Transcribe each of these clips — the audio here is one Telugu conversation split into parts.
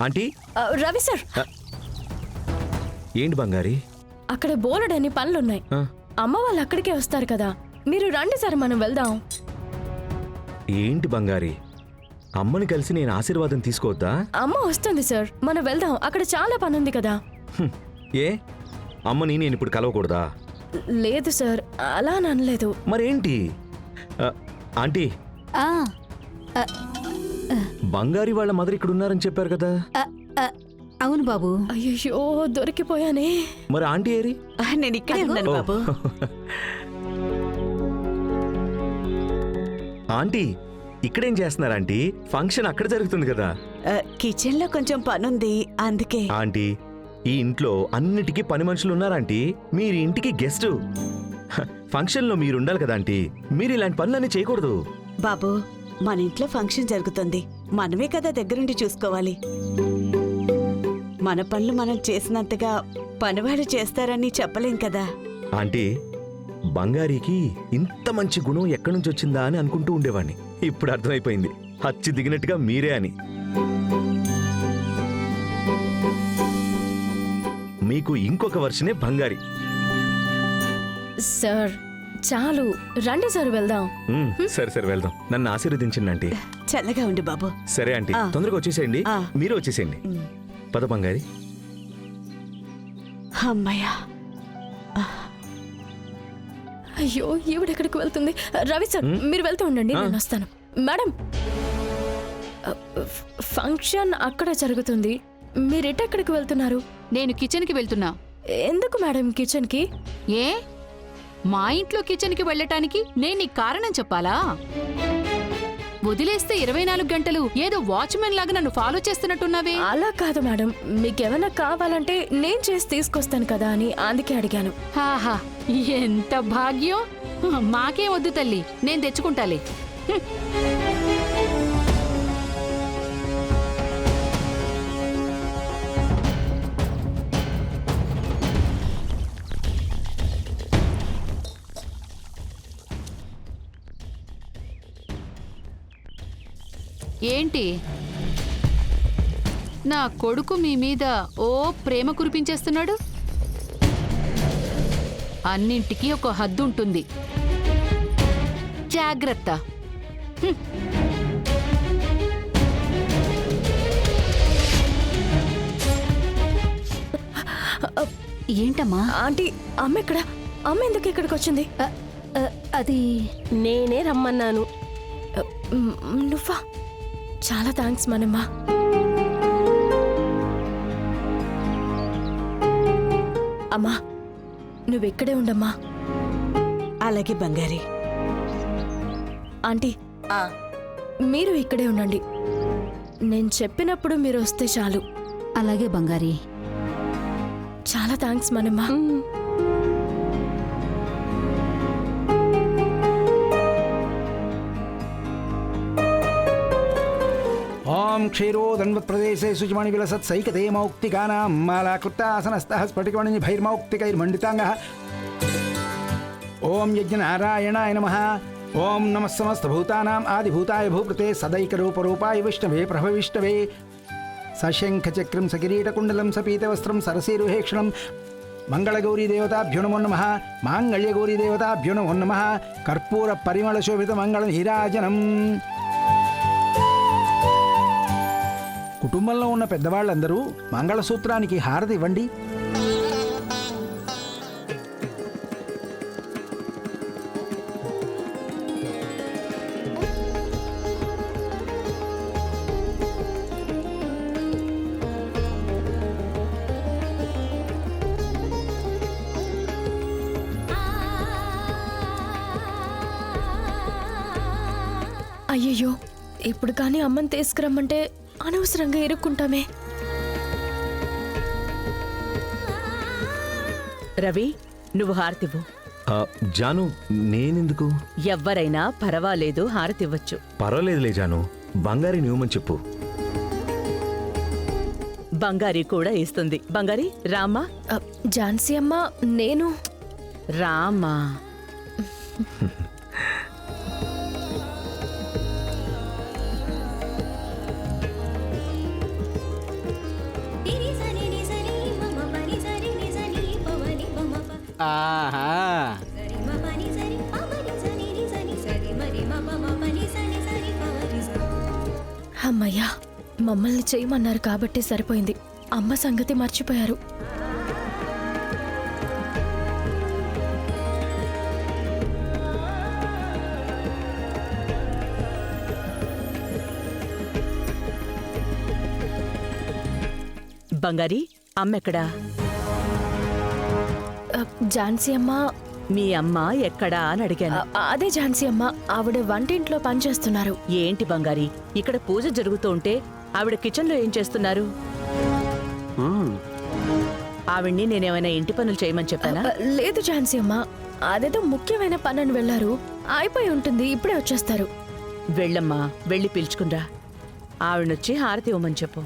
ఆంటీ రవి సార్, ఏంటి బంగారి? అక్కడ బోలెడన్ని పనులున్నాయి. అమ్మ వాళ్ళు అక్కడికే వస్తారు కదా, మీరు రండి సార్, మనం వెళ్దాం. ఏంటి బంగారి, అమ్మని కలిసి నేను ఆశీర్వాదం తీసుకోవద్దా? అమ్మ వస్తుంది సార్, మనం వెళ్దాం, అక్కడ చాలా పనుంది కదా. ఏ అమ్మని నేను ఇప్పుడు కలవకూడదా? లేదు సార్, అలా అనలేదు. మరేంటి? ఆంటీ, బంగారి వాళ్ళ మదర్ ఇక్కడ ఉన్నారని చెప్పారు కదా. అవును బాబు. అయ్యో, దొరికిపోయానే. మరి ఆంటీ ఏరి? నేను ఇక్కడే ఉన్నాను బాబు. ఆంటీ ఇక్కడేం చేస్తున్నారు ఆంటీ? ఫంక్షన్ అక్కడ జరుగుతుంది కదా. కిచెన్ లో కొంచెం పనుంది, అందుకే. ఆంటీ, ఈ ఇంట్లో అన్నిటికీ పని మనుషులు ఉన్నారంటీ. మీరు ఇంటికి గెస్ట్. ఫంక్షన్ లో మీరు ఉండాలి కదా ఆంటీ. మీరు ఇలాంటి పనులన్నీ చేయకూడదు. బాబు, మన ఇంట్లో ఫంక్షన్ జరుగుతుంది, మనమే కదా దగ్గరుండి చూసుకోవాలి. మన పనులు మనం చేసినంతగా పనివాళ్ళు చేస్తారని చెప్పలేం కదా. ఆంటీ, బంగారీకి ఇంత మంచి గుణం ఎక్కడి నుంచి వచ్చిందా అని అనుకుంటూ ఉండేవాణ్ణి. ఇప్పుడు అర్థమైపోయింది, హచ్చి దిగినట్టుగా మీరే అని. మీకు ఇంకొక వర్షనే బంగారి. సార్ చాలు, రండి సార్ వెళ్దాం. సరే సరే వెళ్దాం. నన్ను ఆశీర్వదించండి ఆంటీ. చల్లగా ఉండి బాబు. సరే ఆంటీ, తొందరగా వచ్చేసేయండి. మీరు వచ్చేసేయండి. పద బంగారి. అమ్మయ్యా. అయ్యో, ఈవిడెక్కడికి వెళ్తుంది? రవి సార్, మీరు వెళ్తూ ఉండండి, నేను వస్తాను. మేడం, ఫంక్షన్ అక్కడ జరుగుతుంది, మీరెట్టెక్కడికి వెళ్తున్నారు? నేను కిచెన్కి వెళ్తున్నా. ఎందుకు మేడం కిచెన్కి? ఏ, మా ఇంట్లో కిచెన్కి వెళ్ళటానికి నేను నీకు కారణం చెప్పాలా? వదిలేస్తే 24 గంటలు ఏదో వాచ్మెన్ లాగా నన్ను ఫాలో చేస్తున్నట్టున్నావే. అలా కాదు మేడం, మీకేమైనా కావాలంటే నేను చేసి తీసుకొస్తాను కదా అని అందుకే అడిగాను. హాహా, ఎంత భాగ్యం. మాకేం వద్దు తల్లి, నేను తెచ్చుకుంటాలే. ఏంటి, నా కొడుకు మీ మీద ఓ ప్రేమ కురిపించేస్తున్నాడు? అన్నింటికీ ఒక హద్దు ఉంటుంది, జాగ్రత్త. ఏంటమ్మా? ఆంటీ, అమ్మ ఎక్కడ? అమ్మ ఎందుకు ఇక్కడికి వచ్చింది? అది నేనే రమ్మన్నాను. నువ్వా? చాలా థ్యాంక్స్ మనమ్మ. అమ్మా, నువ్వెక్కడే ఉండమ్మా. అలాగే బంగారి. ఆంటీ, మీరు ఇక్కడే ఉండండి, నేను చెప్పినప్పుడు మీరు వస్తే చాలు. అలాగే బంగారి. చాలా థ్యాంక్స్ మనమ్మ. ఓం క్షీరోదన్వత్ప్రదేశే శుచిమణి విలసత్ సైకతే మౌక్తికానాం మాలాకృతాసనస్తః స్ఫటికమణి భైర్మౌక్తికైర్మండితాంగః. ఓం యజ్ఞనారాయణాయ నమః. ఓం నమః సమస్తభూతానాం ఆదిభూతాయ భూపృతే సదైకరూపరూపాయ విష్ణవే ప్రభవిష్ణవే. సశంఖచక్రం సకిరీటకుండలం సపీతవస్త్రం సరసీరుహేక్షణం. మంగళగౌరీదేవతాభ్యో నమో నమః. మాంగళ్యగౌరీదేవతాభ్యో నమో నమః. కర్పూర పరిమళశోభిత మంగళ నీరాజనం. కుటుంబంలో ఉన్న పెద్దవాళ్ళందరూ మంగళసూత్రానికి హారతి ఇవ్వండి. అయ్యయ్యో, ఇప్పుడు కానీ అమ్మని తీసుకురమ్మంటే అనవసరంగా ఇరుక్కుంటామే. రవి, నువ్వు హారతివ్వు. జాను, నేనెందుకు? ఎవ్వరైనా పర్వాలేదు, హారతివ్వచ్చు. పర్వాలేదులే జాను, బంగారి నువ్వమని చెప్పు. బంగారి కూడా ఇస్తుంది. బంగారి రామ్మా. ఝాన్సీ అమ్మ, నేను రామ్మా. ఆహా అమ్మయ్యా, మమ్మల్ని చేయమన్నారు కాబట్టి సరిపోయింది. అమ్మ సంగతి మర్చిపోయారు. బంగారి అమ్మెక్కడా? ఝాన్సీ అమ్మ, మీ అమ్మ ఎక్కడా అని అడిగాను. అదే ఝాన్సీ అమ్మ, ఆవిడ వంటింట్లో పనిచేస్తున్నారు. ఏంటి బంగారి, ఇక్కడ పూజ జరుగుతూ ఉంటే ఆవిడ కిచెన్లో ఏం చేస్తున్నారు? ఆవిడ్ని నేనేమైనా ఇంటి పనులు చేయమని చెప్పానా? లేదు ఝాన్సీ అమ్మ, అదేదో ముఖ్యమైన పనని వెళ్లారు. అయిపోయి ఉంటుంది, ఇప్పుడే వచ్చేస్తారు. వెళ్ళమ్మా, వెళ్ళి పిలుచుకునిరా. ఆవిడనొచ్చి హారతి ఇవ్వమని చెప్పు.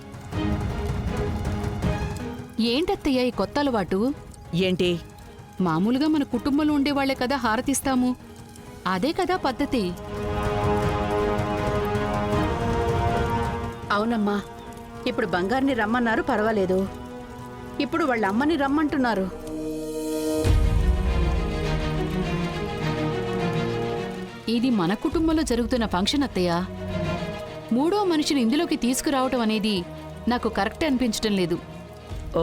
ఏంటత్తయ్య ఈ కొత్త అలవాటు? ఏంటి? మామూలుగా మన కుటుంబంలో ఉండేవాళ్లే కదా హారతిస్తాము. అదే కదా పద్ధతి. అవునమ్మా, ఇప్పుడు బంగారిని రమ్మన్నారు, పర్వాలేదు. ఇప్పుడు వాళ్ళ అమ్మని రమ్మంటున్నారు. ఇది మన కుటుంబంలో జరుగుతున్న ఫంక్షన్ అత్తయ్య. మూడో మనిషిని ఇందులోకి తీసుకురావటం అనేది నాకు కరెక్ట్ అనిపించటం లేదు. ఓ,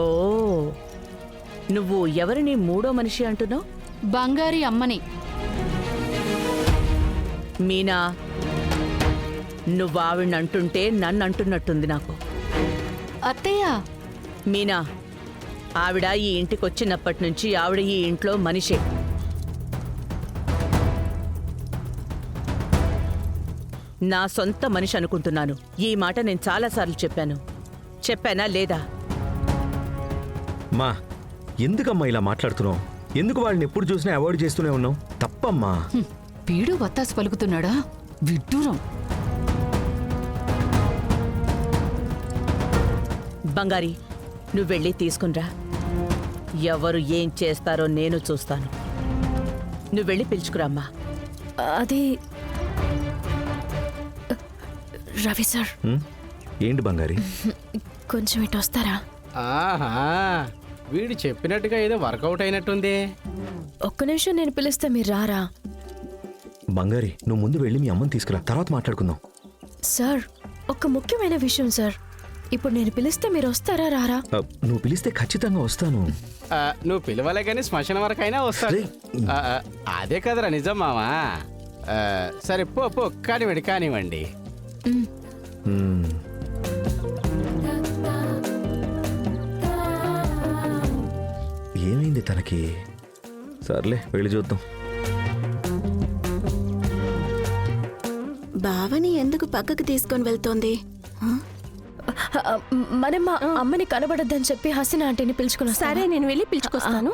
నువ్వు ఎవరిని మూడో మనిషి అంటున్నావు? బంగారి అమ్మని. మీనా, నువ్వు ఆవిడ్నంటుంటే నన్ను అంటున్నట్టుంది నాకు. అత్తయ్య, మీనా, ఆవిడ ఈ ఇంటికొచ్చినప్పటి నుంచి ఆవిడ ఈ ఇంట్లో మనిషే. నా సొంత మనిషి అనుకుంటున్నాను. ఈ మాట నేను చాలాసార్లు చెప్పానా లేదా? మా ఎందుకమ్మా ఇలా మాట్లాడుతున్నావు? ఎందుకు వాళ్ళని ఎప్పుడు చూసినా అవాయిడ్ చేస్తూనే ఉన్నావు? తప్పమ్మా. వీడు వత్తాసు పలుకుతున్నాడా? విడ్డూరం. బంగారి, నువ్వెళ్ళి తీసుకునిరా. ఎవరు ఏం చేస్తారో నేను చూస్తాను. నువ్వెళ్ళి పిలుచుకురామ్మా. అది రవి సార్, ఏంటి బంగారి? కొంచెం ఇటు వస్తారా? ఆహా, వీడు చెప్పినట్టుగా ఏదో వర్కౌట్ అయినట్టుంది. ఒక్క నిమిషం నేను పిలిస్తే మీరు రారా? బంగారి, నువ్వు ముందు వెళ్ళి మీ అమ్మని తీసుకురా, తర్వాత మాట్లాడుకుందాం. సార్, ఒక ముఖ్యమైన విషయం సార్. ఇప్పుడు నేను పిలిస్తే మీరు వస్తారా రారా? నువ్వు పిలిస్తే ఖచ్చితంగా వస్తాను. నువ్వు పిలవలే కానీ శ్మశానం వరకైనా వస్తాడు. అదే కదరా నిజం మావా. సరే పో కానివ్వండి. మ్మ్. ఏమైంది తనకి? సర్లే, వెళ్ళి చూద్దాం. బావని ఎందుకు పక్కకు తీసుకొని వెళ్తోంది? మనమ్మ అమ్మని కనబడద్దని చెప్పి హసీనా ఆంటీని పిలుచుకున్నా. సరే, నేను వెళ్ళి పిలుచుకొస్తాను.